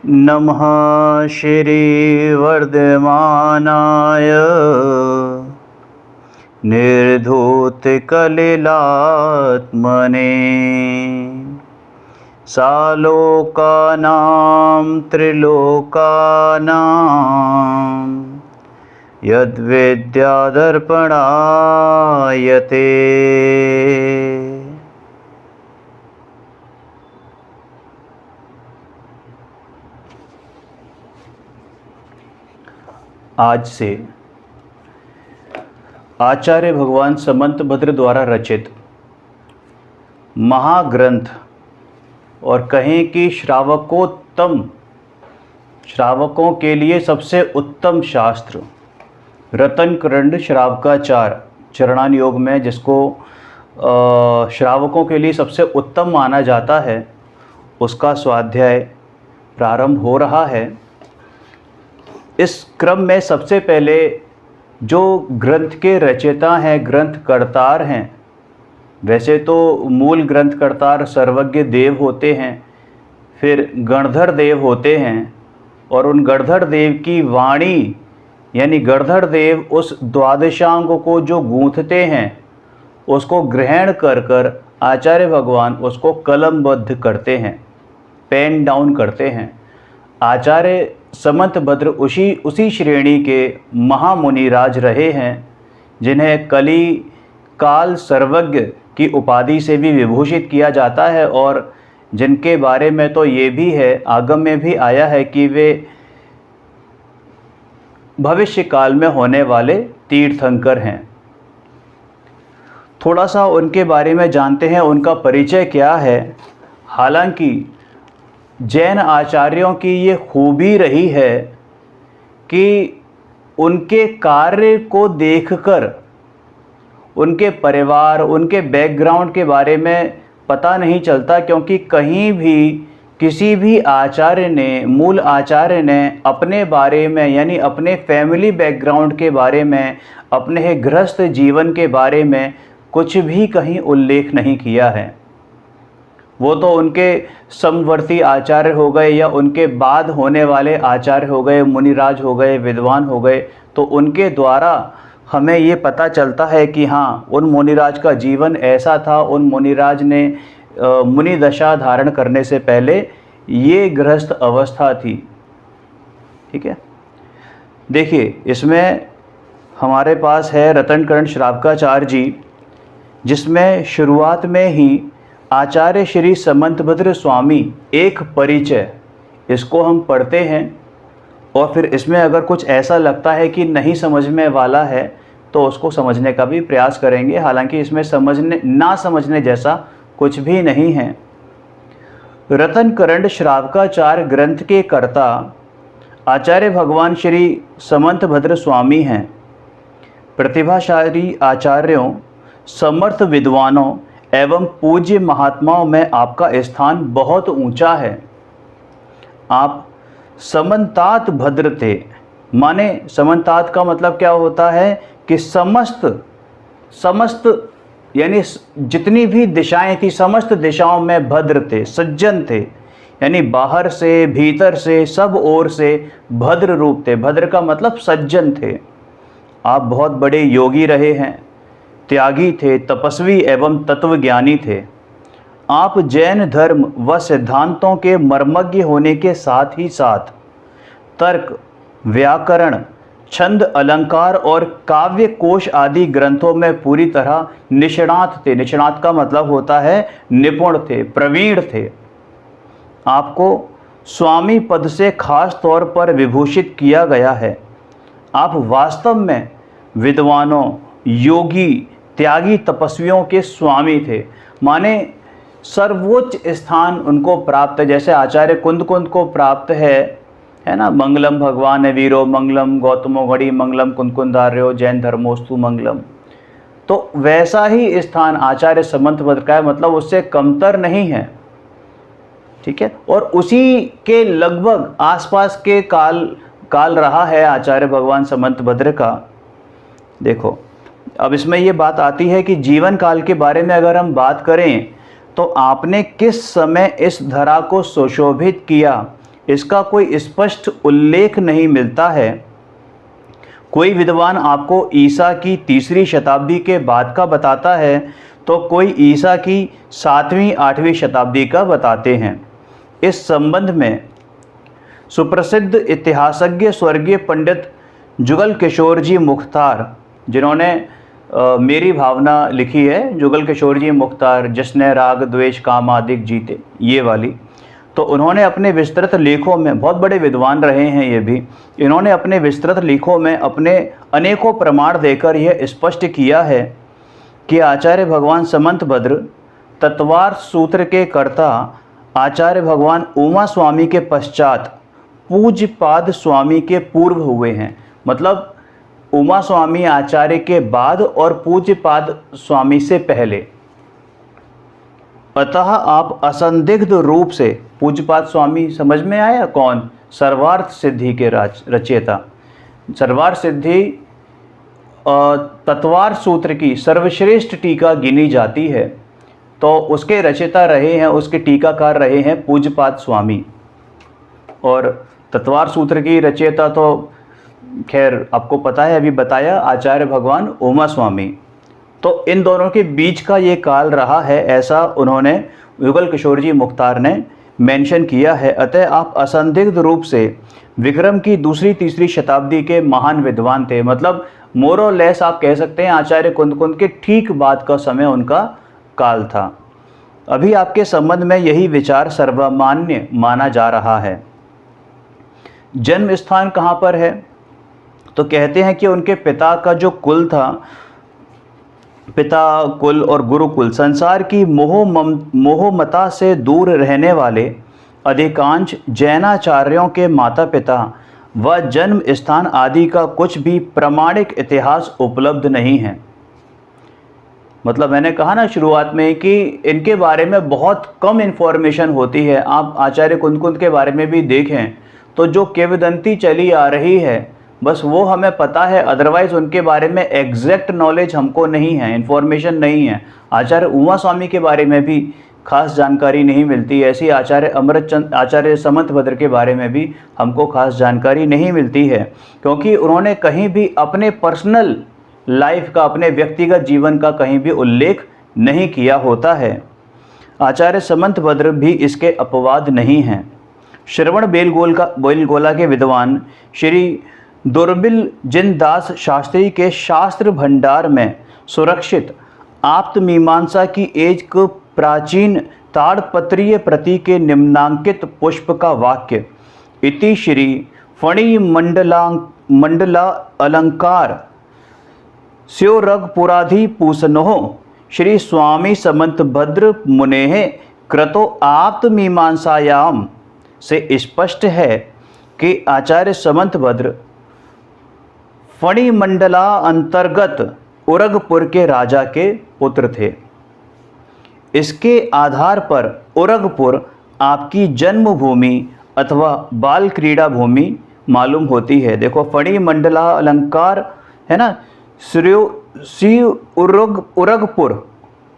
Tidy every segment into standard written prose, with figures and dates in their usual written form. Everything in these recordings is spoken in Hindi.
नमः श्रीवर्धमानाय निर्धूतकलिलात्मने सालोकानां त्रिलोकानां यद्विद्यादर्पणायते। आज से आचार्य भगवान समंतभद्र द्वारा रचित महाग्रंथ और कहें कि श्रावकों के लिए सबसे उत्तम शास्त्र रत्नकरंड श्रावकाचार चरणान योग में, जिसको श्रावकों के लिए सबसे उत्तम माना जाता है, उसका स्वाध्याय प्रारंभ हो रहा है। इस क्रम में सबसे पहले जो ग्रंथ के रचयिता हैं, ग्रंथकर्तार हैं, वैसे तो मूल ग्रंथकर्तार सर्वज्ञ देव होते हैं, फिर गणधर देव होते हैं, और उन गणधर देव की वाणी यानी गणधर देव उस द्वादशांग को जो गूंथते हैं उसको ग्रहण कर कर आचार्य भगवान उसको कलमबद्ध करते हैं, पेन डाउन करते हैं। आचार्य समंतभद्र उसी श्रेणी के महामुनिराज रहे हैं, जिन्हें कली काल सर्वज्ञ की उपाधि से भी विभूषित किया जाता है, और जिनके बारे में तो ये भी है, आगम में भी आया है कि वे भविष्य काल में होने वाले तीर्थंकर हैं। थोड़ा सा उनके बारे में जानते हैं, उनका परिचय क्या है। हालांकि जैन आचार्यों की ये खूबी रही है कि उनके कार्य को देखकर उनके परिवार, उनके बैकग्राउंड के बारे में पता नहीं चलता, क्योंकि कहीं भी किसी भी आचार्य ने, मूल आचार्य ने अपने बारे में यानी अपने फैमिली बैकग्राउंड के बारे में, अपने गृहस्थ जीवन के बारे में कुछ भी कहीं उल्लेख नहीं किया है। वो तो उनके समवर्ती आचार्य हो गए या उनके बाद होने वाले आचार्य हो गए, मुनिराज हो गए, विद्वान हो गए, तो उनके द्वारा हमें ये पता चलता है कि हाँ, उन मुनिराज का जीवन ऐसा था, उन मुनिराज ने मुनि दशा धारण करने से पहले ये गृहस्थ अवस्था थी। ठीक है, देखिए इसमें हमारे पास है रत्नकरंड श्रावकाचार्य जी, जिसमें शुरुआत में ही आचार्य श्री समंतभद्र स्वामी एक परिचय, इसको हम पढ़ते हैं, और फिर इसमें अगर कुछ ऐसा लगता है कि नहीं समझ में वाला है तो उसको समझने का भी प्रयास करेंगे। हालांकि इसमें ना समझने जैसा कुछ भी नहीं है। रत्नकरंड श्रावकाचार ग्रंथ के कर्ता आचार्य भगवान श्री समंतभद्र स्वामी हैं। प्रतिभाशाली आचार्यों, समर्थ विद्वानों एवं पूज्य महात्माओं में आपका स्थान बहुत ऊंचा है। आप समंतात भद्र थे, माने समंतात का मतलब क्या होता है कि समस्त यानी जितनी भी दिशाएं थी, समस्त दिशाओं में भद्र थे, सज्जन थे, यानी बाहर से भीतर से सब ओर से भद्र रूप थे। भद्र का मतलब सज्जन थे। आप बहुत बड़े योगी रहे हैं, त्यागी थे, तपस्वी एवं तत्वज्ञानी थे। आप जैन धर्म व सिद्धांतों के मर्मज्ञ होने के साथ ही साथ तर्क, व्याकरण, छंद, अलंकार और काव्य कोश आदि ग्रंथों में पूरी तरह निष्णात थे। निष्णात का मतलब होता है निपुण थे, प्रवीण थे। आपको स्वामी पद से खास तौर पर विभूषित किया गया है। आप वास्तव में विद्वानों, योगी, त्यागी, तपस्वियों के स्वामी थे, माने सर्वोच्च स्थान उनको प्राप्त है। जैसे आचार्य कुंद को प्राप्त है ना, मंगलम भगवान वीरो मंगलम गौतमो घड़ी मंगलम कुंदार्यो जैन धर्मोस्तु मंगलम, तो वैसा ही स्थान आचार्य समंतभद्र का है, मतलब उससे कमतर नहीं है। ठीक है, और उसी के लगभग आसपास के काल रहा है आचार्य भगवान समंतभद्र का। देखो, अब इसमें ये बात आती है कि जीवन काल के बारे में अगर हम बात करें तो आपने किस समय इस धरा को सुशोभित किया, इसका कोई स्पष्ट उल्लेख नहीं मिलता है। कोई विद्वान आपको ईसा की 3री शताब्दी के बाद का बताता है, तो कोई ईसा की 7वीं 8वीं शताब्दी का बताते हैं। इस संबंध में सुप्रसिद्ध इतिहासज्ञ स्वर्गीय पंडित जुगल किशोर जी मुख्तार, जिन्होंने मेरी भावना लिखी है, जुगल किशोर जी मुख्तार, जिसने राग द्वेष काम आदिक जीते, ये वाली, तो उन्होंने अपने विस्तृत लेखों में, बहुत बड़े विद्वान रहे हैं ये भी, इन्होंने अपने विस्तृत लेखों में अपने अनेकों प्रमाण देकर यह स्पष्ट किया है कि आचार्य भगवान समंतभद्र तत्वार्थ सूत्र के कर्ता आचार्य भगवान उमा स्वामी के पश्चात पूज्यपाद स्वामी के पूर्व हुए हैं। मतलब उमा स्वामी आचार्य के बाद और पूज्यपाद स्वामी से पहले। अतः आप असंदिग्ध रूप से, पूज्यपाद स्वामी समझ में आया कौन? सर्वार्थ सिद्धि के रचयिता। सर्वार्थ सिद्धि तत्वार्थ सूत्र की सर्वश्रेष्ठ टीका गिनी जाती है, तो उसके रचयिता रहे हैं, उसके टीकाकार रहे हैं पूज्यपाद स्वामी। और तत्वार्थ सूत्र की रचयिता तो खैर आपको पता है, अभी बताया, आचार्य भगवान उमा स्वामी। तो इन दोनों के बीच का ये काल रहा है, ऐसा उन्होंने जुगल किशोर जी मुख्तार ने मेंशन किया है। अतः आप असंदिग्ध रूप से विक्रम की 2री-3री शताब्दी के महान विद्वान थे। मतलब मोर और लेस आप कह सकते हैं आचार्य कुंद के ठीक बाद का समय उनका काल था। अभी आपके संबंध में यही विचार सर्वमान्य माना जा रहा है। जन्म स्थान कहाँ पर है? तो कहते हैं कि उनके पिता का जो कुल था, पिता कुल और गुरुकुल, संसार की मोहमता से दूर रहने वाले अधिकांश जैनाचार्यों के माता पिता व जन्म स्थान आदि का कुछ भी प्रामाणिक इतिहास उपलब्ध नहीं है। मतलब मैंने कहा ना शुरुआत में कि इनके बारे में बहुत कम इन्फॉर्मेशन होती है। आप आचार्य कुंद के बारे में भी देखें तो जो किंवदंती चली आ रही है बस वो हमें पता है, अदरवाइज़ उनके बारे में एग्जैक्ट नॉलेज हमको नहीं है, इन्फॉर्मेशन नहीं है। आचार्य उमा स्वामी के बारे में भी खास जानकारी नहीं मिलती। ऐसी आचार्य समंतभद्र के बारे में भी हमको खास जानकारी नहीं मिलती है, क्योंकि उन्होंने कहीं भी अपने पर्सनल लाइफ का, अपने व्यक्तिगत जीवन का कहीं भी उल्लेख नहीं किया होता है। आचार्य समंतभद्र भी इसके अपवाद नहीं हैं। श्रवण बेलगोला के विद्वान श्री दुर्बिल जिनदास शास्त्री के शास्त्र भंडार में सुरक्षित आप्तमीमांसा की एक प्राचीन ताड़पत्रीय प्रति के निम्नांकित पुष्प का वाक्य इति श्री फणी मंडला अलंकार स्योरगपुराधि पूसनोः श्री स्वामी समंतभद्र मुनेः कृतो आप्तमीमांसायाम से स्पष्ट है कि आचार्य समंतभद्र फणी मंडला अंतर्गत उरगपुर के राजा के पुत्र थे। इसके आधार पर उरगपुर आपकी जन्मभूमि अथवा बाल क्रीड़ा भूमि मालूम होती है। देखो, फणी मंडला अलंकार है ना, श्री उरगपुर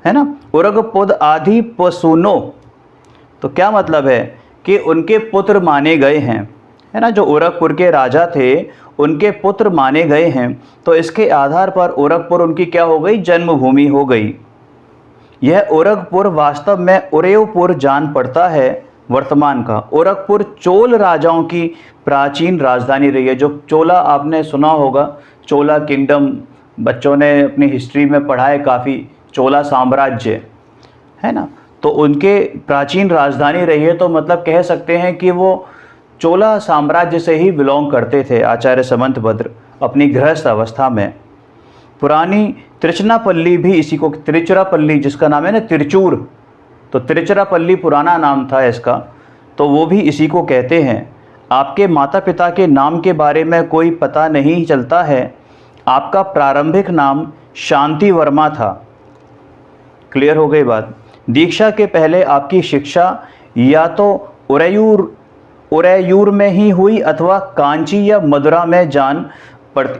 है ना, उरगपुद आदि पसुनो, तो क्या मतलब है कि उनके पुत्र माने गए हैं, है ना, जो उरगपुर के राजा थे उनके पुत्र माने गए हैं। तो इसके आधार पर उरगपुर उनकी क्या हो गई? जन्मभूमि हो गई। यह उरगपुर वास्तव में उरेवपुर जान पड़ता है वर्तमान का। उरगपुर चोल राजाओं की प्राचीन राजधानी रही है। जो चोला आपने सुना होगा, चोला किंगडम, बच्चों ने अपनी हिस्ट्री में पढ़ा है काफ़ी, चोला साम्राज्य है ना, तो उनके प्राचीन राजधानी रही है। तो मतलब कह सकते हैं कि वो चोला साम्राज्य से ही बिलोंग करते थे आचार्य समंतभद्र अपनी गृहस्थ अवस्था में। पुरानी तिरुचिरापल्ली भी इसी को, तिरुचिरापल्ली जिसका नाम है ना तिरचूर, तो तिरुचिरापल्ली पुराना नाम था इसका, तो वो भी इसी को कहते हैं। आपके माता पिता के नाम के बारे में कोई पता नहीं चलता है। आपका प्रारंभिक नाम शांति वर्मा था। क्लियर हो गई बात। दीक्षा के पहले आपकी शिक्षा या तो उरैयूर में ही हुई अथवा कांची या मदुरा में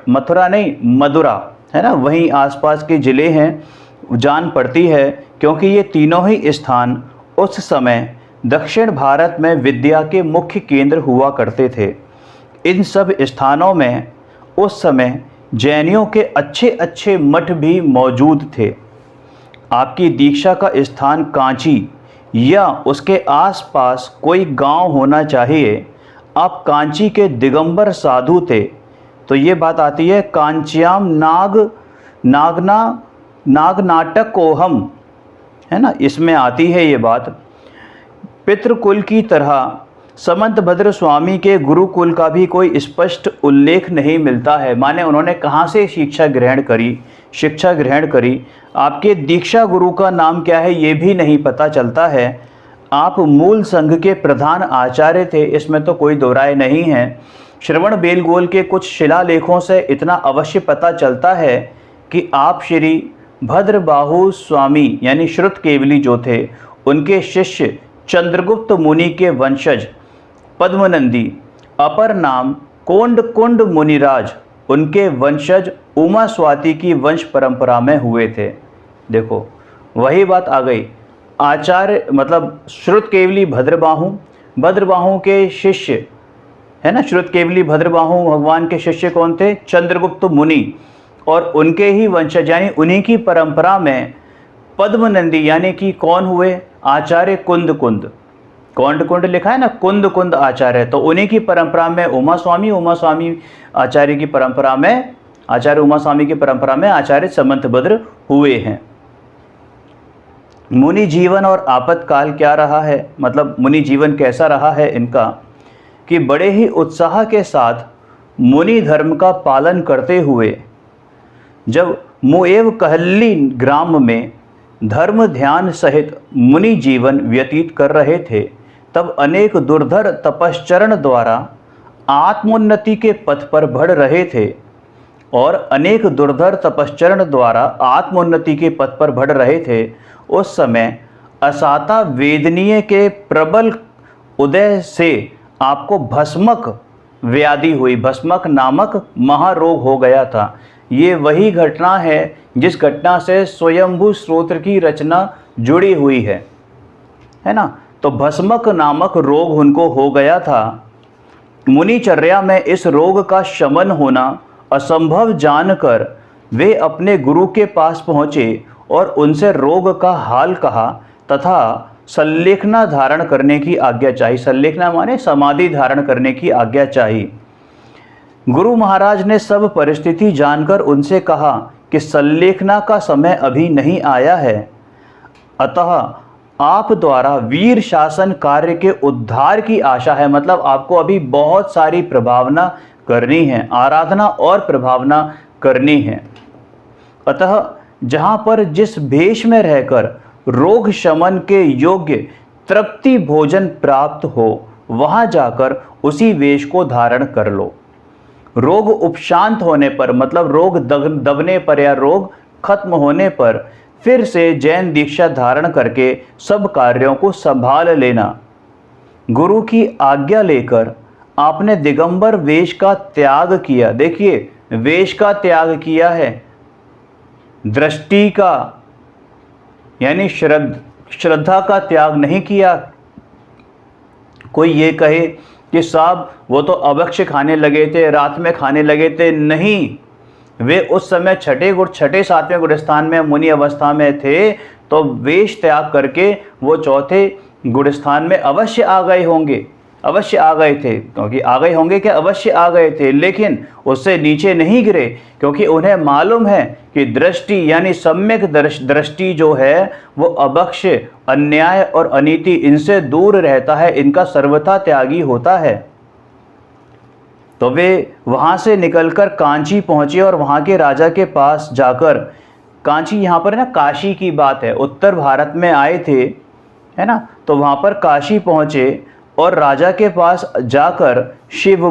मथुरा नहीं, मदुरा है ना, वहीं आसपास के ज़िले हैं, जान पड़ती है, क्योंकि ये तीनों ही स्थान उस समय दक्षिण भारत में विद्या के मुख्य केंद्र हुआ करते थे। इन सब स्थानों में उस समय जैनियों के अच्छे अच्छे मठ भी मौजूद थे। आपकी दीक्षा का स्थान कांची या उसके आसपास कोई गांव होना चाहिए। आप कांची के दिगंबर साधु थे, तो ये बात आती है कांच्याम नागनाटक कोहम, है ना, इसमें आती है ये बात। पितृकुल की तरह समंतभद्र स्वामी के गुरुकुल का भी कोई स्पष्ट उल्लेख नहीं मिलता है, माने उन्होंने कहाँ से शिक्षा ग्रहण करी। आपके दीक्षा गुरु का नाम क्या है ये भी नहीं पता चलता है। आप मूल संघ के प्रधान आचार्य थे, इसमें तो कोई दो राय नहीं है। श्रवण बेलगोल के कुछ शिलालेखों से इतना अवश्य पता चलता है कि आप श्री भद्रबाहु स्वामी यानी श्रुत केवली जो थे, उनके शिष्य चंद्रगुप्त मुनि के वंशज पद्मनंदी, अपर नाम कोंडकुंड मुनिराज, उनके वंशज उमा स्वाति की वंश परंपरा में हुए थे। देखो वही बात आ गई। आचार्य मतलब श्रुत केवली भद्रबाहु के शिष्य, है ना, श्रुत केवली भद्रबाहु भगवान के शिष्य कौन थे? चंद्रगुप्त मुनि, और उनके ही वंशज यानी उन्हीं की परंपरा में पद्मनंदी यानी कि कौन हुए? आचार्य कुंड लिखा है ना, कुंद आचार्य, तो उन्हीं की परंपरा में उमा स्वामी आचार्य की परंपरा में आचार्य उमा स्वामी की परंपरा में आचार्य समंतभद्र हुए हैं। मुनि जीवन और आपातकाल क्या रहा है, मतलब मुनि जीवन कैसा रहा है इनका, कि बड़े ही उत्साह के साथ मुनि धर्म का पालन करते हुए जब मुएव कहल्ली ग्राम में धर्म ध्यान सहित मुनि जीवन व्यतीत कर रहे थे, तब अनेक दुर्धर तपश्चरण द्वारा आत्मोन्नति के पथ पर बढ़ रहे थे उस समय असाता वेदनीय के प्रबल उदय से आपको भस्मक व्याधि हुई। भस्मक नामक महारोग हो गया था। ये वही घटना है जिस घटना से स्वयंभू स्तोत्र की रचना जुड़ी हुई है ना। तो भस्मक नामक रोग उनको हो गया था। मुनिचर्या में इस रोग का शमन होना असंभव जानकर वे अपने गुरु के पास पहुँचे और उनसे रोग का हाल कहा तथा संलेखना धारण करने की आज्ञा चाहिए। संलेखना माने समाधि धारण करने की आज्ञा चाहिए। गुरु महाराज ने सब परिस्थिति जानकर उनसे कहा कि संलेखना का समय अभी नहीं आया है, अतः आप द्वारा वीर शासन कार्य के उद्धार की आशा है। मतलब आपको अभी बहुत सारी प्रभावना करनी है, आराधना और प्रभावना करनी है। अतः जहाँ पर जिस भेष में रहकर रोग शमन के योग्य तृप्ति भोजन प्राप्त हो, वहाँ जाकर उसी वेश को धारण कर लो। रोग उपशांत होने पर, मतलब रोग दबने पर या रोग खत्म होने पर फिर से जैन दीक्षा धारण करके सब कार्यों को संभाल लेना। गुरु की आज्ञा लेकर आपने दिगंबर वेश का त्याग किया। देखिए, वेश का त्याग किया है, दृष्टि का यानी श्रद्धा का त्याग नहीं किया। कोई ये कहे कि साहब वो तो अभक्ष्य खाने लगे थे, रात में खाने लगे थे, नहीं, वे उस समय छठे सातवें गुड़स्थान में मुनि अवस्था में थे, तो वेश त्याग करके वो चौथे गुड़स्थान में अवश्य आ गए थे, क्योंकि आ गए होंगे क्या, अवश्य आ गए थे, लेकिन उससे नीचे नहीं गिरे, क्योंकि उन्हें मालूम है कि दृष्टि यानी सम्यक दृष्टि जो है वो अभक्ष्य, अन्याय और अनीति इनसे दूर रहता है, इनका सर्वथा त्यागी होता है। तो वे वहाँ से निकलकर कांची पहुँचे और वहाँ के राजा के पास जाकर, कांची यहाँ पर ना काशी की बात है, उत्तर भारत में आए थे, है ना, तो वहाँ पर काशी पहुँचे और राजा के पास जाकर शिव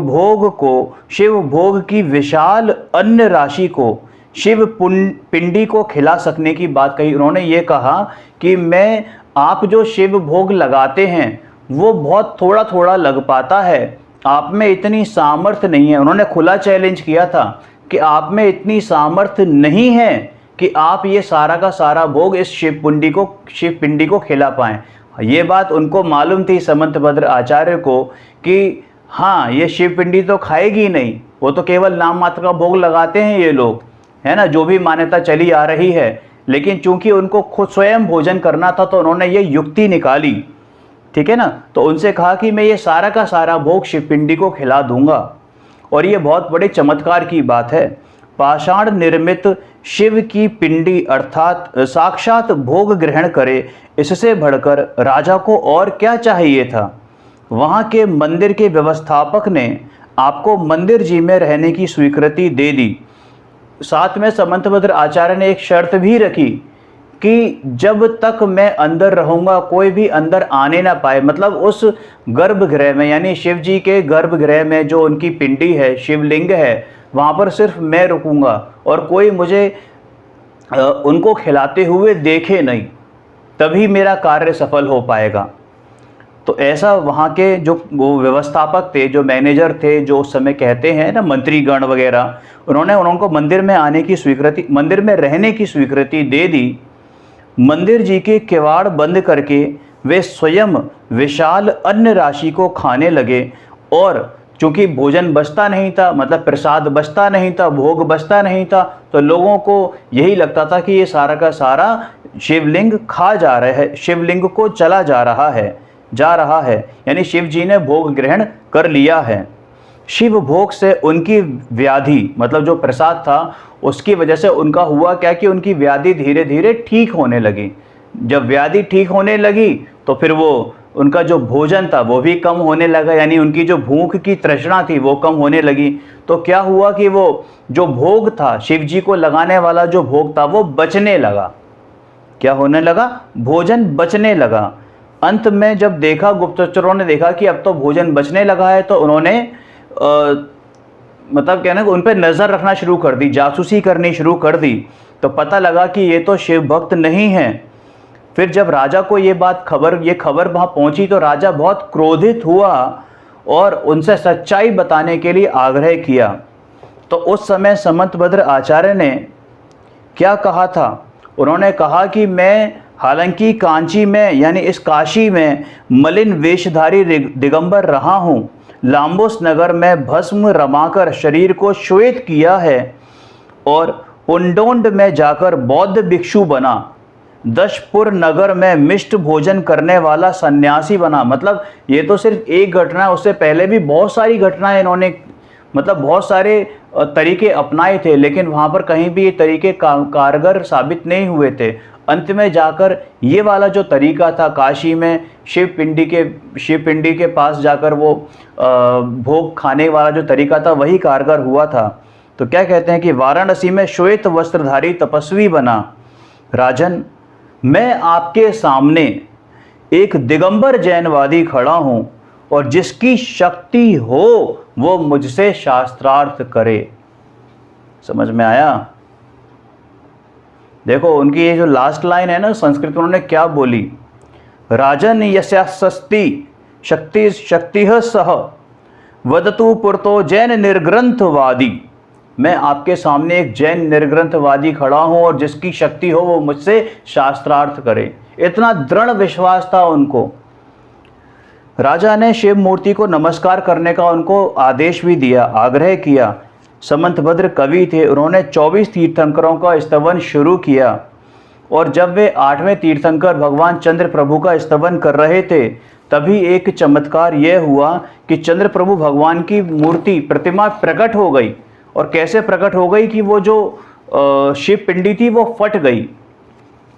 भोग की विशाल अन्न राशि को शिव पिंडी को खिला सकने की बात कही। उन्होंने ये कहा कि मैं, आप जो शिव भोग लगाते हैं वो बहुत थोड़ा थोड़ा लग पाता है, आप में इतनी सामर्थ्य नहीं है। उन्होंने खुला चैलेंज किया था कि आप में इतनी सामर्थ्य नहीं है कि आप ये सारा का सारा भोग इस शिव पिंडी को खिला पाएं। ये बात उनको मालूम थी समंतभद्र आचार्य को कि हाँ ये शिव पिंडी तो खाएगी नहीं, वो तो केवल नाम मात्र का भोग लगाते हैं ये लोग, है ना, जो भी मान्यता चली आ रही है। लेकिन चूंकि उनको खुद स्वयं भोजन करना था तो उन्होंने ये युक्ति निकाली, ठीक है ना। तो उनसे कहा कि मैं ये सारा का सारा भोग शिव पिंडी को खिला दूंगा। और ये बहुत बड़े चमत्कार की बात है। पाषाण निर्मित शिव की पिंडी अर्थात साक्षात भोग ग्रहण करे, इससे बढ़कर राजा को और क्या चाहिए था। वहाँ के मंदिर के व्यवस्थापक ने आपको मंदिर जी में रहने की स्वीकृति दे दी। साथ में समंतभद्र आचार्य ने एक शर्त भी रखी कि जब तक मैं अंदर रहूँगा कोई भी अंदर आने ना पाए। मतलब उस गर्भगृह में, यानी शिव जी के गर्भगृह में जो उनकी पिंडी है, शिवलिंग है, वहाँ पर सिर्फ मैं रुकूँगा और कोई मुझे उनको खिलाते हुए देखे नहीं, तभी मेरा कार्य सफल हो पाएगा। तो ऐसा वहाँ के जो वो व्यवस्थापक थे, जो मैनेजर थे, जो उस समय कहते हैं ना मंत्रीगण वगैरह, उन्होंने उनको मंदिर में आने की स्वीकृति, मंदिर में रहने की स्वीकृति दे दी। मंदिर जी के किवाड़ बंद करके वे स्वयं विशाल अन्न राशि को खाने लगे। और चूंकि भोजन बचता नहीं था, मतलब प्रसाद बचता नहीं था, भोग बचता नहीं था, तो लोगों को यही लगता था कि ये सारा का सारा शिवलिंग खा जा रहा है, शिवलिंग को चला जा रहा है, यानी शिव जी ने भोग ग्रहण कर लिया है। शिव भोग से उनकी व्याधि, मतलब जो प्रसाद था उसकी वजह से उनका हुआ क्या कि उनकी व्याधि धीरे धीरे ठीक होने लगी। जब व्याधि ठीक होने लगी तो फिर वो उनका जो भोजन था वो भी कम होने लगा, यानी उनकी जो भूख की तृष्णा थी वो कम होने लगी। तो क्या हुआ कि वो जो भोग था, शिव जी को लगाने वाला जो भोग था, वो बचने लगा। क्या होने लगा? भोजन बचने लगा। अंत में जब देखा, गुप्तचरों ने देखा कि अब तो भोजन बचने लगा है, तो उन्होंने मतलब कहना उन पर नज़र रखना शुरू कर दी, जासूसी करनी शुरू कर दी। तो पता लगा कि ये तो शिव भक्त नहीं है। फिर जब राजा को ये खबर वहाँ पहुँची तो राजा बहुत क्रोधित हुआ और उनसे सच्चाई बताने के लिए आग्रह किया। तो उस समय समंतभद्र आचार्य ने क्या कहा था? उन्होंने कहा कि मैं हालांकि कांची में, यानी इस काशी में मलिन वेशधारी दिगंबर रहा हूँ, लाम्बोस नगर में भस्म रमाकर शरीर को श्वेत किया है और उंडोंड में जाकर बौद्ध भिक्षु बना, दशपुर नगर में मिष्ट भोजन करने वाला सन्यासी बना। मतलब ये तो सिर्फ एक घटना, उससे पहले भी बहुत सारी घटनाएं इन्होंने, मतलब बहुत सारे तरीके अपनाए थे, लेकिन वहाँ पर कहीं भी ये तरीके कारगर साबित नहीं हुए थे। अंत में जाकर ये वाला जो तरीका था, काशी में शिव पिंडी के पास जाकर वो भोग खाने वाला जो तरीका था, वही कारगर हुआ था। तो क्या कहते हैं कि वाराणसी में श्वेत वस्त्रधारी तपस्वी बना। राजन, मैं आपके सामने एक दिगंबर जैनवादी खड़ा हूँ और जिसकी शक्ति हो वो मुझसे शास्त्रार्थ करे। समझ में आया? देखो उनकी ये जो लास्ट लाइन है ना संस्कृत में, उन्होंने क्या बोली? राजन यस्यास्ति शक्ति सह वदतु पुरतो जैन निर्ग्रंथवादी। मैं आपके सामने एक जैन निर्ग्रंथवादी खड़ा हूं और जिसकी शक्ति हो वो मुझसे शास्त्रार्थ करे। इतना दृढ़ विश्वास था उनको। राजा ने शिव मूर्ति को नमस्कार करने का उनको आदेश भी दिया, आग्रह किया। समंतभद्र कवि थे, उन्होंने 24 तीर्थंकरों का स्तवन शुरू किया और जब वे 8वें तीर्थंकर भगवान चंद्र प्रभु का स्तवन कर रहे थे तभी एक चमत्कार यह हुआ कि चंद्र प्रभु भगवान की मूर्ति प्रतिमा प्रकट हो गई। और कैसे प्रकट हो गई कि वो जो शिव पिंडी थी वो फट गई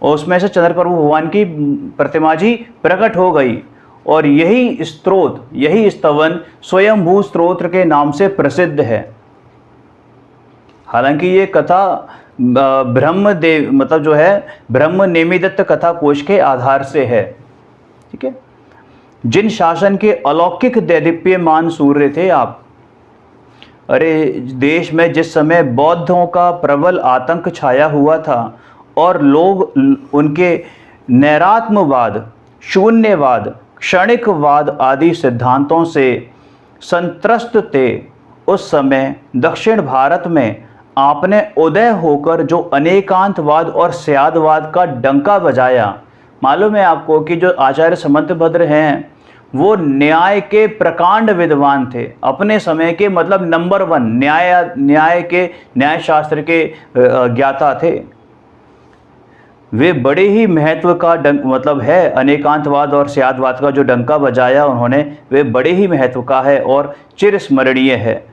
और उसमें से चंद्र प्रभु भगवान की प्रतिमा जी प्रकट हो गई। और यही स्तोत्र, यही स्तवन स्वयंभू स्तोत्र के नाम से प्रसिद्ध है। हालांकि ये कथा ब्रह्मदेव, मतलब जो है ब्रह्म नेमिदत्त कथा कोश के आधार से है। ठीक है। जिन शासन के अलौकिक दैदीप्यमान सूर्य थे आप, अरे देश में जिस समय बौद्धों का प्रबल आतंक छाया हुआ था और लोग उनके नैरात्मवाद, शून्यवाद, क्षणिकवाद आदि सिद्धांतों से संत्रस्त थे, उस समय दक्षिण भारत में आपने उदय होकर जो अनेकांतवाद और स्यादवाद का डंका बजाया, मालूम है आपको कि जो आचार्य समंतभद्र हैं वो न्याय के प्रकांड विद्वान थे अपने समय के, मतलब नंबर 1 न्याय शास्त्र के ज्ञाता थे। वे बड़े ही महत्व का मतलब है, अनेकांतवाद और स्यादवाद का जो डंका बजाया उन्होंने, वे बड़े ही महत्व का है और चिरस्मरणीय है।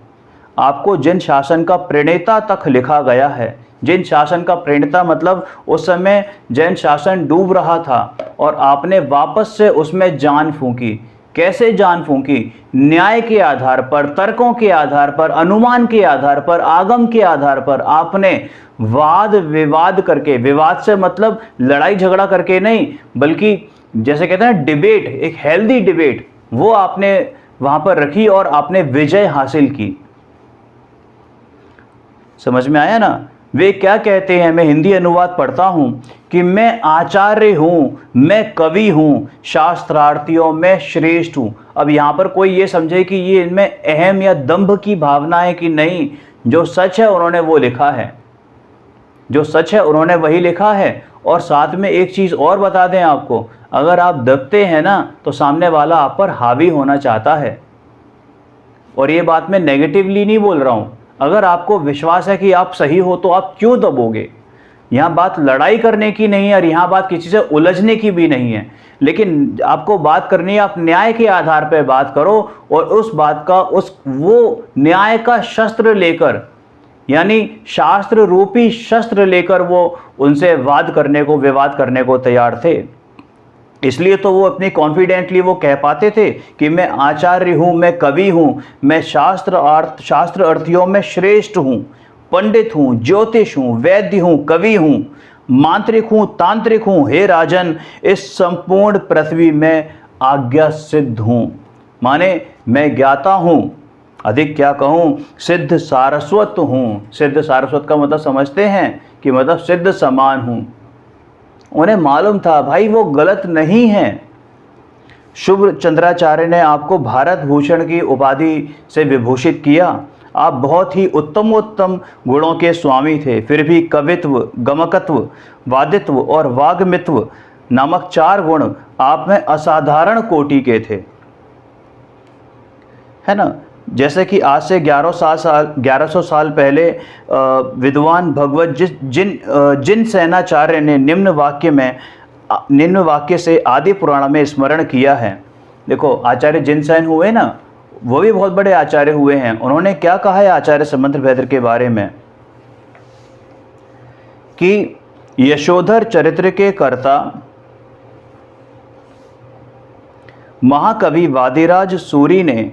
आपको जिन शासन का प्रणेता तक लिखा गया है, जिन शासन का प्रणेता मतलब उस समय जैन शासन डूब रहा था और आपने वापस से उसमें जान फूंकी। कैसे जान फूंकी? न्याय के आधार पर, तर्कों के आधार पर, अनुमान के आधार पर, आगम के आधार पर आपने वाद विवाद करके, विवाद से मतलब लड़ाई झगड़ा करके नहीं, बल्कि जैसे कहते हैं डिबेट, एक हेल्दी डिबेट, वो आपने वहां पर रखी और आपने विजय हासिल की। समझ में आया ना? वे क्या कहते हैं, मैं हिंदी अनुवाद पढ़ता हूं कि मैं आचार्य हूं, मैं कवि हूं, शास्त्रार्थियों में श्रेष्ठ हूं। अब यहां पर कोई ये समझे कि ये इनमें अहम या दंभ की भावना है कि नहीं, जो सच है उन्होंने वो लिखा है, जो सच है उन्होंने वही लिखा है। और साथ में एक चीज और बता दें आपको, अगर आप दबते हैं ना तो सामने वाला आप पर हावी होना चाहता है। और ये बात मैं नेगेटिवली नहीं बोल रहा हूं, अगर आपको विश्वास है कि आप सही हो तो आप क्यों दबोगे? यहाँ बात लड़ाई करने की नहीं है और यहाँ बात किसी से उलझने की भी नहीं है, लेकिन आपको बात करनी है, आप न्याय के आधार पर बात करो और उस बात का वो न्याय का शस्त्र लेकर, यानी शास्त्र रूपी शस्त्र लेकर वो उनसे विवाद करने को तैयार थे। इसलिए तो वो अपनी कॉन्फिडेंटली वो कह पाते थे कि मैं आचार्य हूं, मैं कवि हूं, मैं शास्त्र अर्थियों में श्रेष्ठ हूं, पंडित हूं, ज्योतिष हूं, वैद्य हूं, कवि हूं, मांत्रिक हूं, तांत्रिक हूं, हे राजन इस संपूर्ण पृथ्वी में आज्ञा सिद्ध हूं। माने मैं ज्ञाता हूं, अधिक क्या कहूं, सिद्ध सारस्वत हूं। सिद्ध सारस्वत का मतलब समझते हैं कि मतलब सिद्ध समान हूं। उन्हें मालूम था भाई वो गलत नहीं है। शुभ चंद्राचार्य ने आपको भारत भूषण की उपाधि से विभूषित किया। आप बहुत ही उत्तम गुणों के स्वामी थे, फिर भी कवित्व, गमकत्व, वादित्व और वाग्मित्व नामक 4 गुण आप में असाधारण कोटि के थे, है ना। जैसे कि आज से 1100 साल पहले विद्वान भगवत जिन सेनाचार्य ने निम्न वाक्य से आदि पुराण में स्मरण किया है। देखो आचार्य जिनसेन हुए ना, वो भी बहुत बड़े आचार्य हुए हैं। उन्होंने क्या कहा है आचार्य समंतभद्र के बारे में कि यशोधर चरित्र के कर्ता महाकवि वादिराज सूरी ने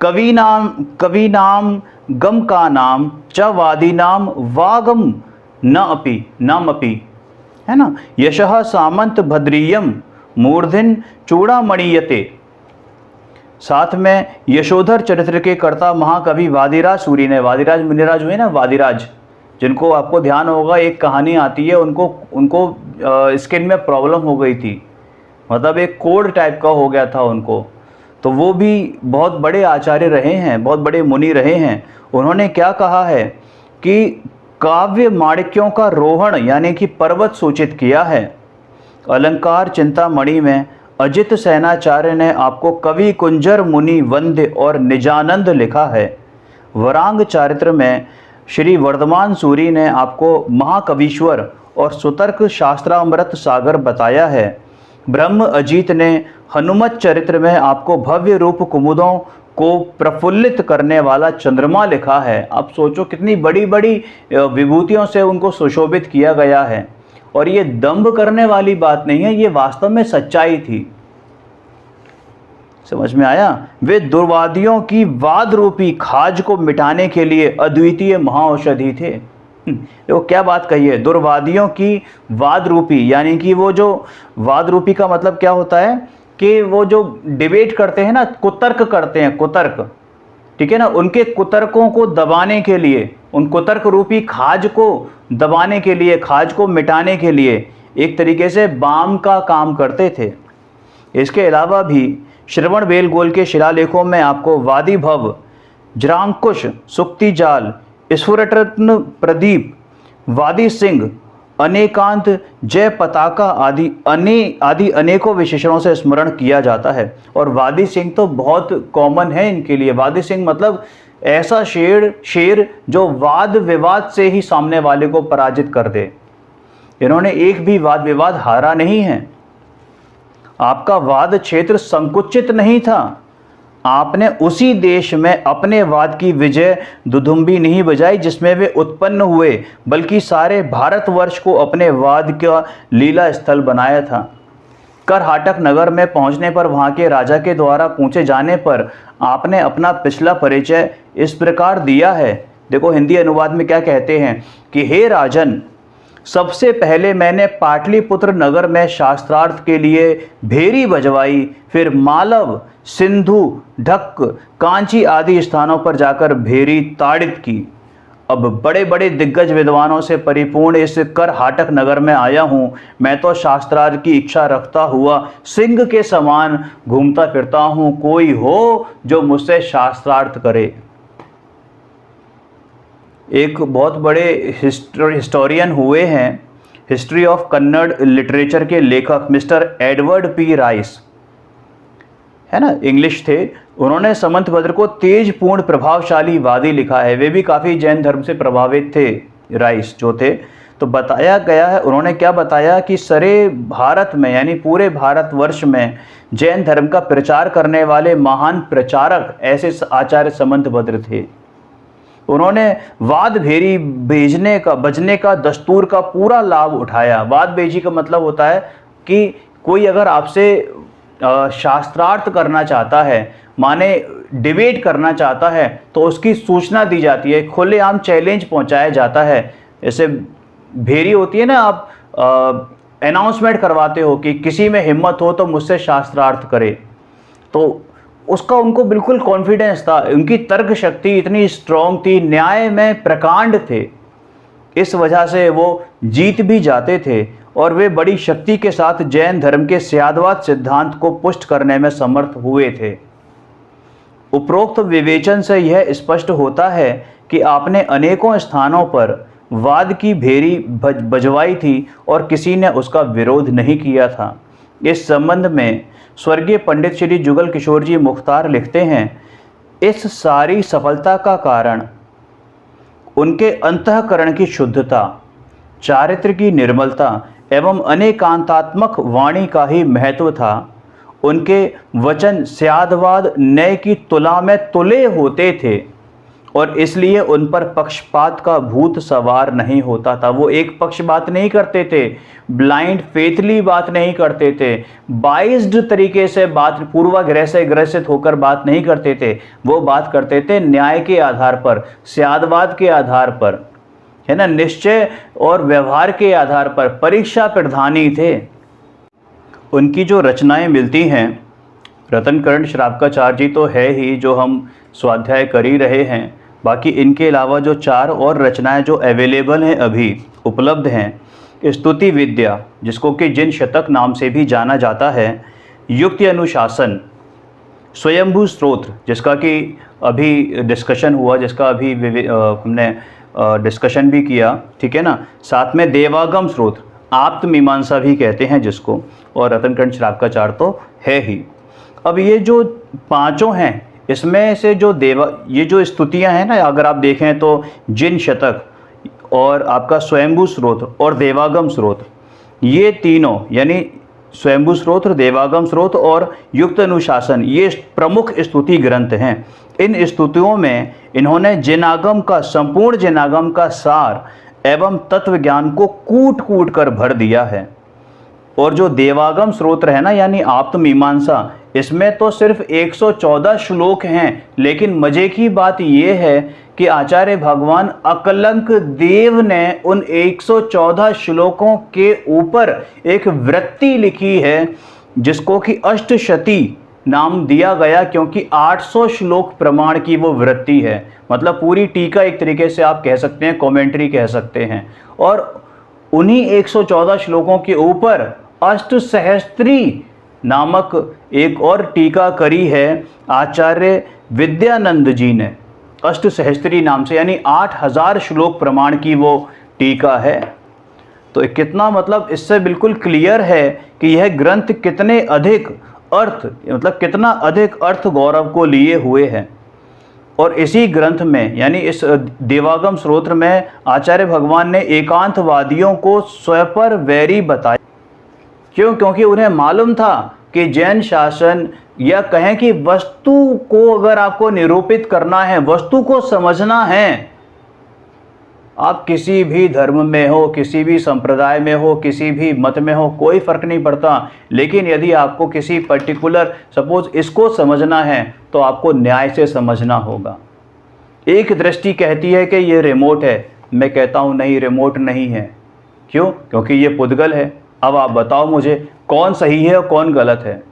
कवि नाम गम का नाम च वादी नाम वागम नाम अपि, है ना। यशः सामंत भद्रियम मूर्धिन चूड़ामणीयते। साथ में यशोधर चरित्र के कर्ता महाकवि वादिराज सूरी ने, वादिराज मुनिराज हुए ना, वादिराज जिनको आपको ध्यान होगा, एक कहानी आती है, उनको स्किन में प्रॉब्लम हो गई थी, मतलब एक कोड टाइप का हो गया था उनको। तो वो भी बहुत बड़े आचार्य रहे हैं, बहुत बड़े मुनि रहे हैं। उन्होंने क्या कहा है कि काव्य माणिक्यों का रोहण यानी कि पर्वत सूचित किया है। अलंकार चिंतामणि में अजित सेनाचार्य ने आपको कवि कुंजर मुनि वंद्य और निजानंद लिखा है। वरांग चारित्र में श्री वर्धमान सूरी ने आपको महाकवीश्वर और सुतर्क शास्त्रामृत सागर बताया है। ब्रह्म अजीत ने हनुमत चरित्र में आपको भव्य रूप कुमुदों को प्रफुल्लित करने वाला चंद्रमा लिखा है। आप सोचो कितनी बड़ी बड़ी विभूतियों से उनको सुशोभित किया गया है। और ये दंभ करने वाली बात नहीं है, ये वास्तव में सच्चाई थी। समझ में आया? वे दुर्वादियों की वाद रूपी खाज को मिटाने के लिए अद्वितीय महाऔषधि थे। देखो क्या बात कही है, दुर्वादियों की वाद रूपी, यानी कि वो जो वाद रूपी का मतलब क्या होता है कि वो जो डिबेट करते हैं ना, कुतर्क करते हैं, कुतर्क, ठीक है ना, उनके कुतर्कों को दबाने के लिए, उन कुतर्क रूपी खाज को दबाने के लिए, खाज को मिटाने के लिए एक तरीके से बाम का काम करते थे। इसके अलावा भी श्रवण बेलगोल के शिलालेखों में आपको वादी भव, जरांकुश, सुक्ति जाल, स्फुरटरत्न प्रदीप, वादी सिंह अनेकांत, जय पताका आदि अनेकों विशेषणों से स्मरण किया जाता है। और वादी सिंह तो बहुत कॉमन है इनके लिए। वादी सिंह मतलब ऐसा शेर जो वाद विवाद से ही सामने वाले को पराजित कर दे। इन्होंने एक भी वाद विवाद हारा नहीं है। आपका वाद क्षेत्र संकुचित नहीं था। आपने उसी देश में अपने वाद की विजय दुदुम्बी नहीं बजाई जिसमें वे उत्पन्न हुए, बल्कि सारे भारतवर्ष को अपने वाद का लीला स्थल बनाया था। करहाटक नगर में पहुंचने पर वहां के राजा के द्वारा पूछे जाने पर आपने अपना पिछला परिचय इस प्रकार दिया है। देखो हिंदी अनुवाद में क्या कहते हैं कि हे राजन, सबसे पहले मैंने पाटलिपुत्र नगर में शास्त्रार्थ के लिए भेरी बजवाई, फिर मालव, सिंधु, ढक्क, कांची आदि स्थानों पर जाकर भेरी ताड़ित की। अब बड़े बड़े दिग्गज विद्वानों से परिपूर्ण इस करहाटक नगर में आया हूँ। मैं तो शास्त्रार्थ की इच्छा रखता हुआ सिंह के समान घूमता फिरता हूँ। कोई हो जो मुझसे शास्त्रार्थ करे। एक बहुत बड़े हिस्टोरियन हुए हैं, हिस्ट्री ऑफ कन्नड़ लिटरेचर के लेखक मिस्टर एडवर्ड पी राइस, है ना, इंग्लिश थे। उन्होंने समंतभद्र को तेजपूर्ण प्रभावशाली वादी लिखा है। वे भी काफ़ी जैन धर्म से प्रभावित थे, राइस जो थे। तो बताया गया है, उन्होंने क्या बताया कि सारे भारत में यानी पूरे भारतवर्ष में जैन धर्म का प्रचार करने वाले महान प्रचारक ऐसे आचार्य समंतभद्र थे। उन्होंने वाद भेरी बजने का दस्तूर का पूरा लाभ उठाया। वाद भेजी का मतलब होता है कि कोई अगर आपसे शास्त्रार्थ करना चाहता है, माने डिबेट करना चाहता है, तो उसकी सूचना दी जाती है, खुलेआम चैलेंज पहुंचाया जाता है। जैसे भेरी होती है ना, आप अनाउंसमेंट करवाते हो कि किसी में हिम्मत हो तो मुझसे शास्त्रार्थ करे, तो उसका उनको बिल्कुल कॉन्फिडेंस था। उनकी तर्क शक्ति इतनी स्ट्रांग थी, न्याय में प्रकांड थे, इस वजह से वो जीत भी जाते थे और वे बड़ी शक्ति के साथ जैन धर्म के स्यादवाद सिद्धांत को पुष्ट करने में समर्थ हुए थे। उपरोक्त विवेचन से यह स्पष्ट होता है कि आपने अनेकों स्थानों पर वाद की भेरी बजवाई थी और किसी ने उसका विरोध नहीं किया था। इस संबंध में स्वर्गीय पंडित श्री जुगल किशोर जी मुख्तार लिखते हैं, इस सारी सफलता का कारण उनके अंतःकरण की शुद्धता, चारित्र की निर्मलता एवं अनेकांतात्मक वाणी का ही महत्व था। उनके वचन स्यादवाद न्याय की तुला में तुले होते थे और इसलिए उन पर पक्षपात का भूत सवार नहीं होता था। वो एक पक्ष बात नहीं करते थे, ब्लाइंड फेथली बात नहीं करते थे, बाइज्ड तरीके से बात, पूर्वाग्रह से ग्रसित होकर बात नहीं करते थे। वो बात करते थे न्याय के आधार पर, स्यादवाद के आधार पर, है ना, निश्चय और व्यवहार के आधार पर, परीक्षा प्रधानी थे। उनकी जो रचनाएं मिलती हैं, रत्नकर्ण श्रावकाचार्य जी तो है ही जो हम स्वाध्याय कर ही रहे हैं, बाकी इनके अलावा जो 4 और रचनाएं जो अवेलेबल हैं, अभी उपलब्ध हैं, स्तुति विद्या जिसको कि जिन शतक नाम से भी जाना जाता है, युक्ति अनुशासन, स्वयंभू स्तोत्र जिसका कि अभी डिस्कशन हुआ, जिसका अभी हमने डिस्कशन भी किया, ठीक है ना, साथ में देवागम स्तोत्र, आप्त मीमांसा भी कहते हैं जिसको, और रत्नकर्ण श्रावकाचार्य तो है ही। अब ये जो 5 हैं, इसमें से जो ये जो स्तुतियां हैं ना, अगर आप देखें तो जिन शतक और आपका स्वयंभू स्रोत्र और देवागम स्रोत्र, ये तीनों यानी स्वयंभू स्रोत्र, देवागम स्रोत्र और युक्त अनुशासन, ये प्रमुख स्तुति ग्रंथ हैं। इन स्तुतियों में इन्होंने जिनागम का, संपूर्ण जिनागम का सार एवं तत्व ज्ञान को कूट कूट कर भर दिया है। और जो देवागम स्रोत्र है ना, यानी आप्त मीमांसा, इसमें तो सिर्फ 114 श्लोक हैं, लेकिन मजे की बात यह है कि आचार्य भगवान अकलंक देव ने उन 114 श्लोकों के ऊपर एक वृत्ति लिखी है जिसको कि अष्टशती नाम दिया गया, क्योंकि 800 श्लोक प्रमाण की वो वृत्ति है। मतलब पूरी टीका एक तरीके से आप कह सकते हैं, कमेंट्री कह सकते हैं। और उन्हीं 114 श्लोकों के ऊपर अष्टसहस्त्री नामक एक और टीका करी है आचार्य विद्यानंद जी ने, अष्टसहस्त्री नाम से, यानी 8000 श्लोक प्रमाण की वो टीका है। तो कितना मतलब इससे बिल्कुल क्लियर है कि यह ग्रंथ कितने अधिक अर्थ, मतलब कितना अधिक अर्थ गौरव को लिए हुए है। और इसी ग्रंथ में यानी इस देवागम स्तोत्र में आचार्य भगवान ने एकांतवादियों को स्वपर वैरी बताया। क्यों? क्योंकि उन्हें मालूम था कि जैन शासन, या कहें कि वस्तु को अगर आपको निरूपित करना है, वस्तु को समझना है, आप किसी भी धर्म में हो, किसी भी संप्रदाय में हो, किसी भी मत में हो, कोई फर्क नहीं पड़ता, लेकिन यदि आपको किसी पर्टिकुलर सपोज इसको समझना है तो आपको न्याय से समझना होगा। एक दृष्टि कहती है कि ये रिमोट है, मैं कहता हूँ नहीं, रिमोट नहीं है। क्यों? क्योंकि ये पुद्गल है। अब आप बताओ मुझे कौन सही है और कौन गलत है?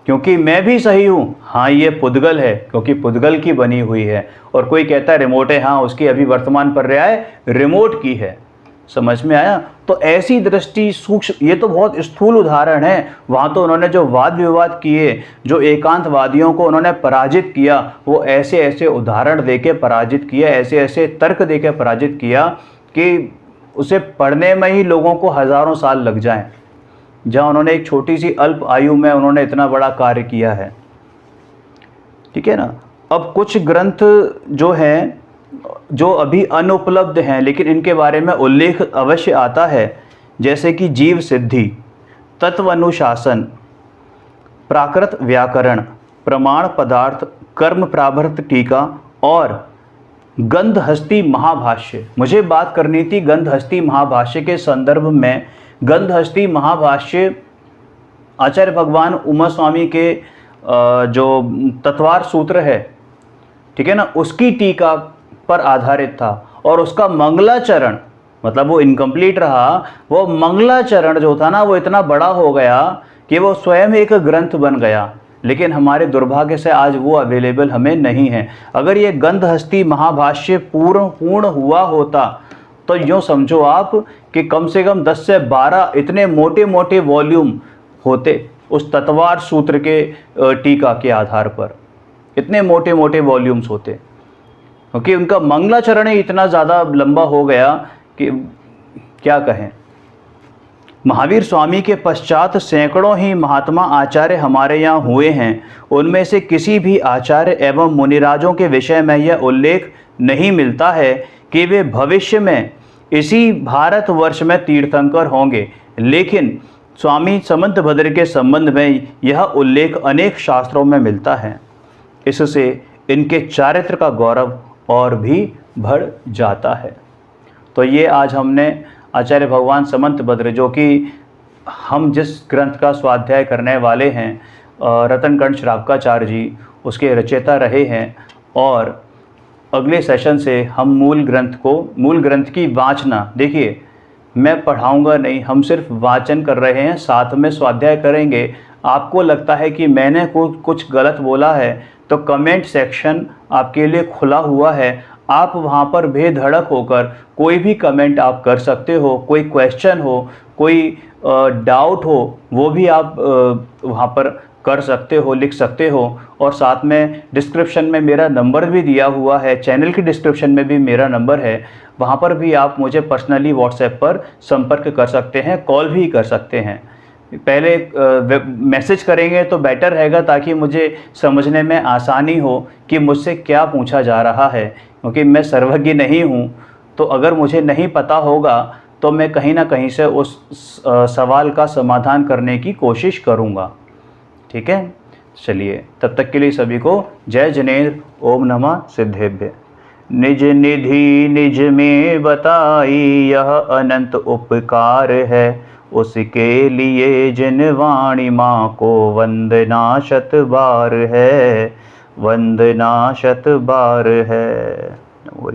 क्योंकि मैं भी सही हूँ, हाँ ये पुद्गल है क्योंकि पुद्गल की बनी हुई है, और कोई कहता है रिमोट है, हाँ उसकी अभी वर्तमान पर्याय रिमोट की है। समझ में आया? तो ऐसी दृष्टि सूक्ष्म, ये तो बहुत स्थूल उदाहरण है। वहाँ तो उन्होंने जो वाद विवाद किए, जो एकांतवादियों को उन्होंने पराजित किया, वो ऐसे ऐसे उदाहरण देके पराजित किया, ऐसे ऐसे तर्क देके पराजित किया कि उसे पढ़ने में ही लोगों को हज़ारों साल लग जाएं। जहाँ उन्होंने एक छोटी सी अल्प आयु में उन्होंने इतना बड़ा कार्य किया है। ठीक है ना? अब कुछ ग्रंथ जो हैं, जो अभी अनुपलब्ध हैं, लेकिन इनके बारे में उल्लेख अवश्य आता है, जैसे कि जीव सिद्धि, तत्व अनुशासन, प्राकृत व्याकरण, प्रमाण पदार्थ, कर्म प्राभर्त टीका और गंधहस्ती महाभाष्य। मुझे बात करनी थी गंधहस्ती महाभाष्य के संदर्भ में। गंधहस्ती महाभाष्य आचार्य भगवान उमा स्वामी के जो तत्वार सूत्र है, ठीक है ना, उसकी टीका पर आधारित था। और उसका मंगलाचरण, मतलब वो इनकम्प्लीट रहा, वो मंगलाचरण जो था ना, वो इतना बड़ा हो गया कि वो स्वयं एक ग्रंथ बन गया। लेकिन हमारे दुर्भाग्य से आज वो अवेलेबल हमें नहीं है। अगर ये गंधहस्ती महाभाष्य पूर्ण हुआ होता तो यूँ समझो आप कि कम से कम 10 से 12 इतने मोटे मोटे वॉल्यूम होते उस तत्वार सूत्र के टीका के आधार पर, इतने मोटे मोटे वॉल्यूम्स होते, क्योंकि उनका मंगलाचरण ही इतना ज़्यादा लंबा हो गया कि क्या कहें। महावीर स्वामी के पश्चात सैकड़ों ही महात्मा आचार्य हमारे यहाँ हुए हैं। उनमें से किसी भी आचार्य एवं मुनिराजों के विषय में यह उल्लेख नहीं मिलता है कि वे भविष्य में इसी भारतवर्ष में तीर्थंकर होंगे, लेकिन स्वामी समंतभद्र के संबंध में यह उल्लेख अनेक शास्त्रों में मिलता है। इससे इनके चारित्र का गौरव और भी बढ़ जाता है। तो ये आज हमने आचार्य भगवान समंतभद्र, जो कि हम जिस ग्रंथ का स्वाध्याय करने वाले हैं, रतनकंठ श्रावकाचार्य जी उसके रचयिता रहे हैं, और अगले सेशन से हम मूल ग्रंथ की वाचना, देखिए मैं पढ़ाऊंगा नहीं, हम सिर्फ वाचन कर रहे हैं, साथ में स्वाध्याय करेंगे। आपको लगता है कि मैंने कुछ गलत बोला है तो कमेंट सेक्शन आपके लिए खुला हुआ है, आप वहाँ पर बेधड़क होकर कोई भी कमेंट आप कर सकते हो। कोई क्वेश्चन हो, कोई डाउट हो, वो भी आप वहाँ पर कर सकते हो, लिख सकते हो। और साथ में डिस्क्रिप्शन में मेरा नंबर भी दिया हुआ है, चैनल की डिस्क्रिप्शन में भी मेरा नंबर है, वहाँ पर भी आप मुझे पर्सनली व्हाट्सएप पर संपर्क कर सकते हैं, कॉल भी कर सकते हैं। पहले मैसेज करेंगे तो बेटर रहेगा, ताकि मुझे समझने में आसानी हो कि मुझसे क्या पूछा जा रहा है, क्योंकि मैं सर्वज्ञ नहीं हूँ। तो अगर मुझे नहीं पता होगा तो मैं कहीं ना कहीं से उस सवाल का समाधान करने की कोशिश करूँगा। ठीक है, चलिए तब तक के लिए सभी को जय जिनेन्द्र। ओम नमः सिद्धेभ्य। निज निधि निज में बताई यह अनंत उपकार है, उसके लिए जिन वाणी माँ को वंदना शत बार है, वंदना शत बार है।